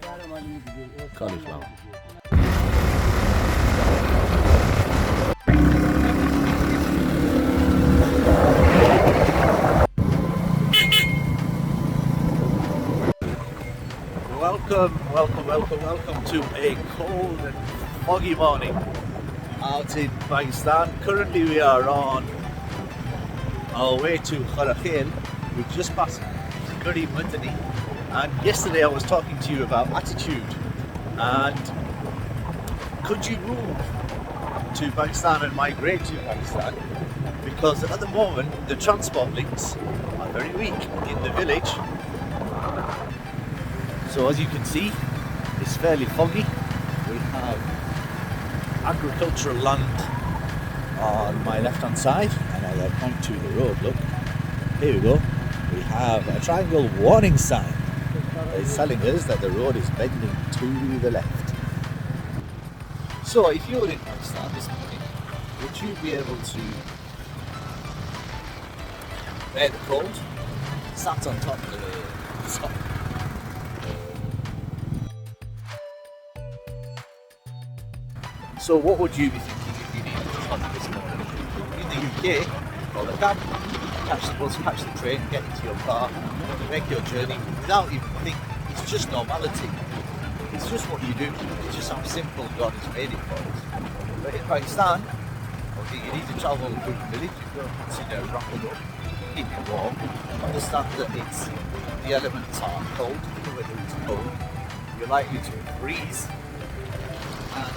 Cauliflower. Welcome to a cold and foggy morning out in Pakistan. Currently we are on our way to Khura Khail. We've just passed Ghari Mathani, and yesterday I was talking to you about attitude and could you move to Pakistan and migrate to Pakistan, because at the moment the transport links are very weak in the village. So as you can see, it's fairly foggy. We have agricultural land on my left hand side, and as I point to the road, look, here we go, we have a triangle warning sign. It's telling us that the road is bending to the left. So if you were in Pakistan this morning, would you be able to bear the cold, sat on top of the top? So what would you be thinking if you needed to hunt this morning? In the UK, well, the cab, catch the bus, catch the train, get into your car, make your journey without even thinking. It's just normality. It's just what you do. It's just how simple God has made it for us. But in Pakistan, okay, you need to travel through the village. You've got to consider wrapping up, keep it warm, understand that the elements are cold, the weather is cold, you're likely to freeze, and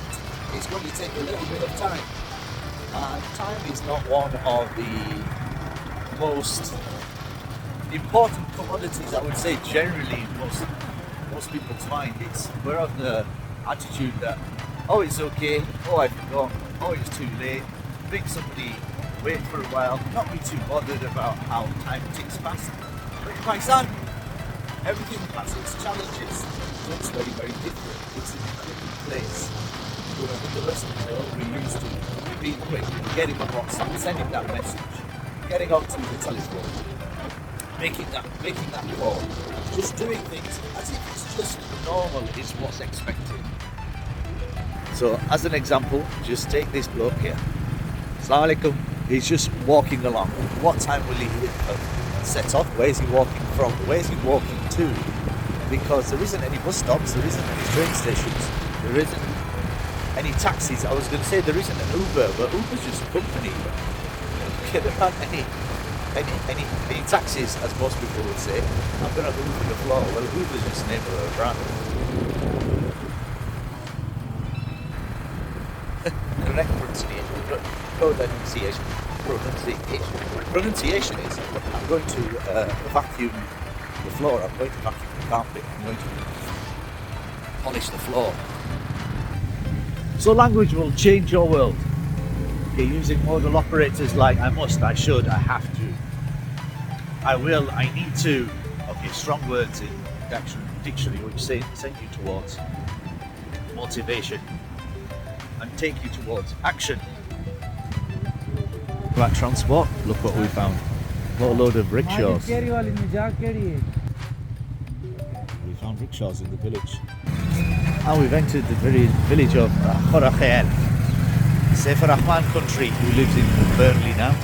it's going to take a little bit of time. Time is not one of the most important commodities, I would say, generally in most people's mind. We're of the attitude that, oh, it's okay, oh, I forgot, oh, it's too late, make somebody wait for a while, not be too bothered about how time ticks past. But in Pakistan, everything has its challenges, so it's very, very different. It's a different place. In the rest of the world, we're used to being quick, getting on WhatsApp, sending that message, getting onto the telephone, making that call, just doing things as if it's just normal is what's expected. So as an example, just take this bloke here. Assalamu alaikum. He's just walking along. What time will he set off? Where is he walking from? Where is he walking to? Because there isn't any bus stops, there isn't any train stations, there isn't any taxis. I was going to say there isn't an Uber, but Uber's just a company. Okay, there aren't any taxis, as most people would say. I'm going to move to the floor. Well, Uber's just the name of a brand. Correct pronunciation is, I'm going to vacuum the floor, I'm going to vacuum the carpet, I'm going to polish the floor. So language will change your world. Okay, using modal operators like I must, I should, I have to, I will, I need to. Okay, strong words in dictionary which send you towards motivation and take you towards action. Right, transport, look what we found. What a load of rickshaws. We found rickshaws in the village. And we've entered the very village of Khura Khail. Saifur Rahman country, who lives in Burnley now.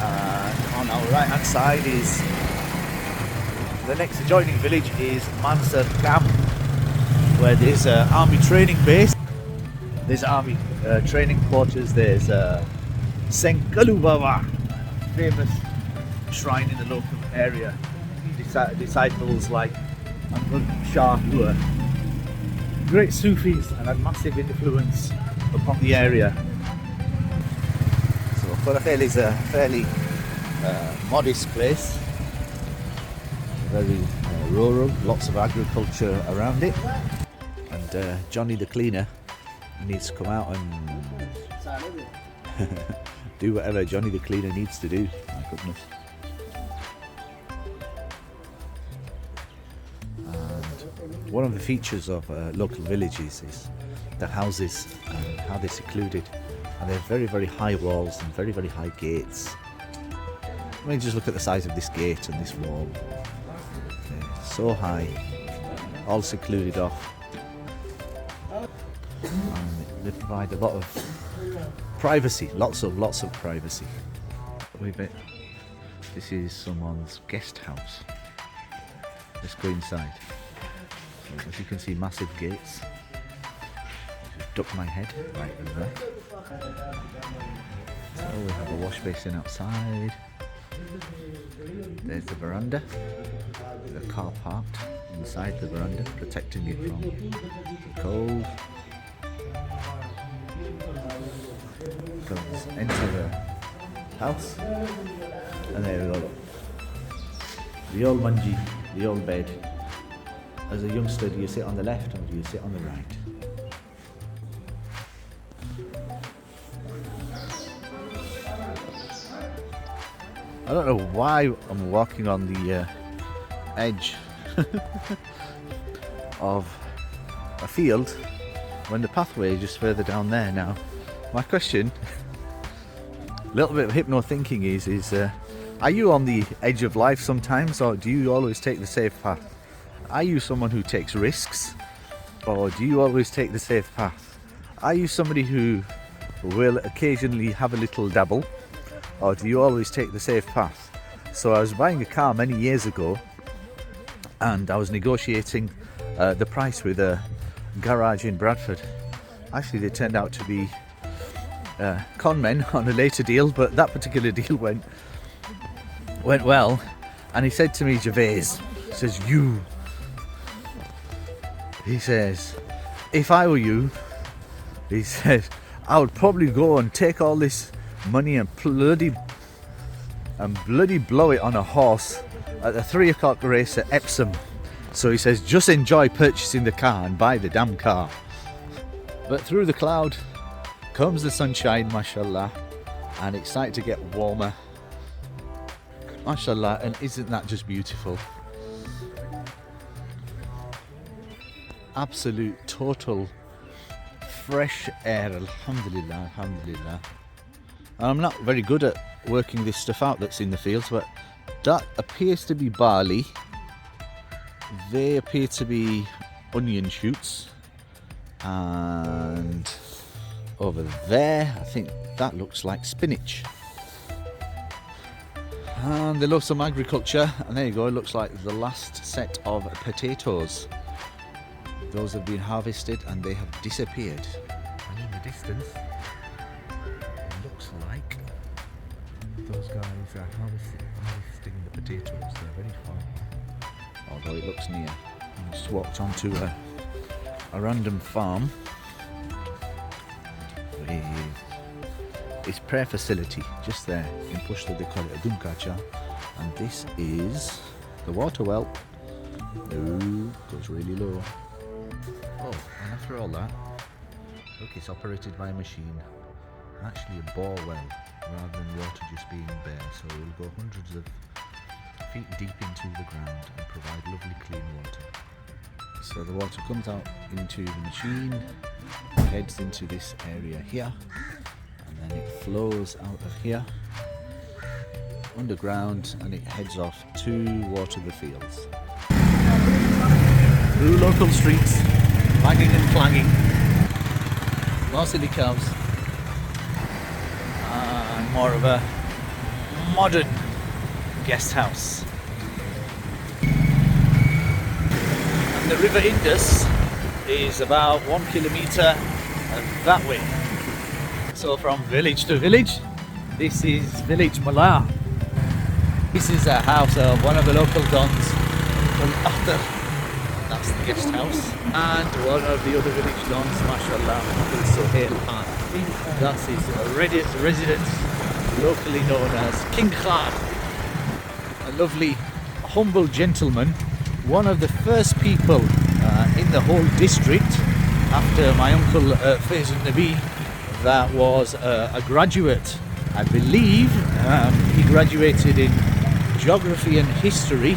And on our right hand side is the next adjoining village is Mansar camp, where there's an army training base. There's army training quarters. There's Senkalu Baba, famous shrine in the local area. Disciples like Ahmad Shah, who are great Sufis and had massive influence upon the area. So Khura Khail is a fairly modest place, very rural, lots of agriculture around it, and Johnny the cleaner needs to come out and do whatever Johnny the cleaner needs to do. My goodness. And one of the features of local villages is the houses and how they're secluded, and they have very, very high walls and very, very high gates. I mean, just look at the size of this gate and this wall. Okay, so high. all secluded off. And they provide a lot of privacy, lots of privacy. This is someone's guest house. Let's go inside. So, as you can see, massive gates. Just duck my head right in there. So we have a wash basin outside. There's the veranda. The car parked inside the veranda, protecting it from the cold. Comes into the house, and there we go. The old manji, the old bed. As a youngster, do you sit on the left or do you sit on the right? I don't know why I'm walking on the edge of a field when the pathway is just further down there now. My question, a little bit of hypno thinking is are you on the edge of life sometimes, or do you always take the safe path? Are you someone who takes risks, or do you always take the safe path? Are you somebody who will occasionally have a little dabble, or do you always take the safe path? So I was buying a car many years ago, and I was negotiating the price with a garage in Bradford. Actually, they turned out to be con men on a later deal, but that particular deal went well. And he said to me, Gervais, he says, if I were you, he says, I would probably go and take all this money and bloody blow it on a horse at the 3 o'clock race at Epsom. So he says, just enjoy purchasing the car and buy the damn car. But through the cloud comes the sunshine, mashallah, and it's starting to get warmer, mashallah. And isn't that just beautiful? Absolute total fresh air, alhamdulillah, alhamdulillah. And I'm not very good at working this stuff out that's in the fields, but that appears to be barley. They appear to be onion shoots, and over there I think that looks like spinach. And they love some agriculture, and there you go, it looks like the last set of potatoes. Those have been harvested and they have disappeared. And in the distance, it looks like those guys are harvesting the potatoes. They're very far, although it looks near. I just walked onto a random farm with its prayer facility just there in Pushto. They call it a Dunkacha, and this is the water well. Ooh, goes really low. Oh, and after all that, look, it's operated by a machine, actually a bore well, rather than water just being bare, so it will go hundreds of feet deep into the ground and provide lovely clean water. So the water comes out into the machine, heads into this area here, and then it flows out of here, underground, and it heads off to water the fields. Through local streets, banging and clanging, more silly cows, and more of a modern guest house. And the River Indus is about 1 kilometre that way. So from village to village, this is village MALLAH. This is a house of one of the local dons called Akhtar. That's the guest house, and one of the other village dons, mashallah, Sohail Khan. That's his residence, locally known as King Khan. A lovely, humble gentleman, one of the first people in the whole district, after my uncle Faizul Nabi, that was a graduate. I believe he graduated in geography and history.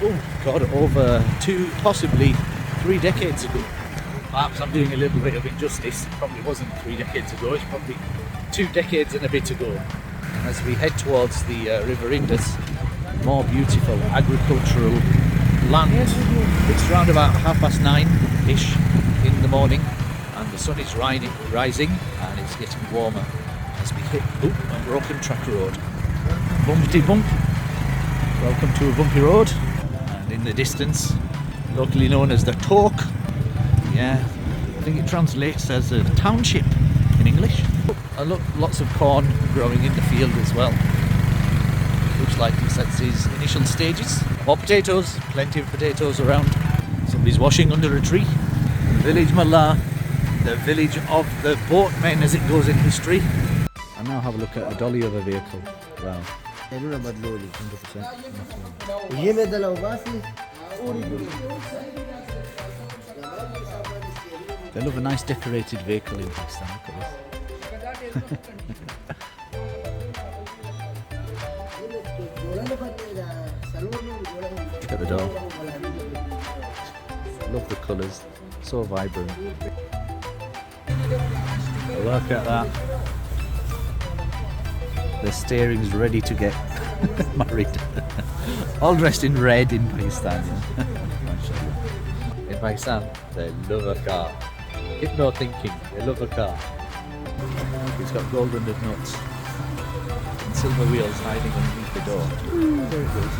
Oh God, over 2, possibly 3 decades ago. Perhaps I'm doing a little bit of injustice. It probably wasn't 3 decades ago, it's probably 2 decades and a bit ago. As we head towards the River Indus, more beautiful agricultural land. It's around about 9:30ish in the morning, and the sun is rising, and it's getting warmer as we hit a broken track road. Bumpty bump. Welcome to a bumpy road. And in the distance, locally known as the Talk. Yeah, I think it translates as a township in English. And look, lots of corn growing in the field as well. Looks like it's at its initial stages. More potatoes, plenty of potatoes around. Somebody's washing under a tree. Village MALLAH, the village of the boatmen as it goes in history. And now have a look at a dolly of a vehicle. Wow. 100%. They love a nice decorated vehicle in Pakistan. Look at this. Look at the door. Love the colours. So vibrant. Look at that. The steering's ready to get married. All dressed in red in Pakistan. In Pakistan, they love a car. Hypno thinking, they love a car. It's got gold under nuts and silver wheels hiding underneath the door. There it goes.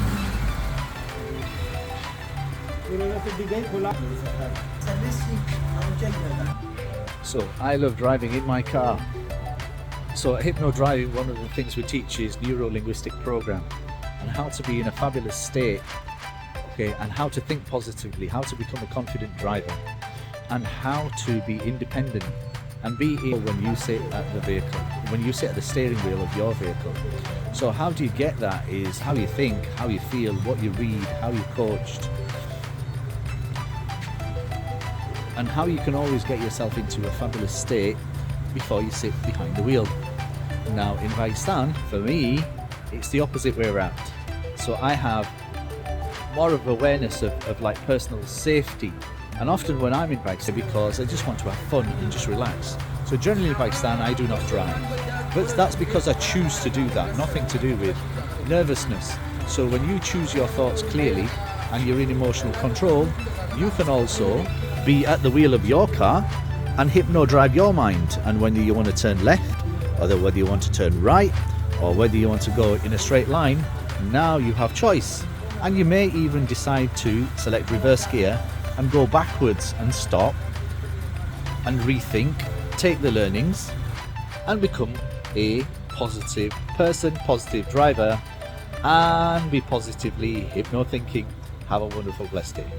So I love driving in my car. So at Hypno Driving, one of the things we teach is neuro-linguistic program and how to be in a fabulous state, okay, and how to think positively, how to become a confident driver, and how to be independent and be able when you sit at the vehicle, when you sit at the steering wheel of your vehicle. So how do you get that is how you think, how you feel, what you read, how you're coached, and how you can always get yourself into a fabulous state before you sit behind the wheel. Now in Pakistan, for me, it's the opposite way around. So I have more of awareness of like personal safety, and often when I'm in Pakistan, because I just want to have fun and just relax. So generally in Pakistan, I do not drive, but that's because I choose to do that, nothing to do with nervousness. So when you choose your thoughts clearly and you're in emotional control, you can also be at the wheel of your car and hypno drive your mind, and whether you want to turn left or whether you want to turn right or whether you want to go in a straight line, now you have choice. And you may even decide to select reverse gear and go backwards and stop and rethink, take the learnings and become a positive person, positive driver, and be positively hypno thinking. Have a wonderful blessed day.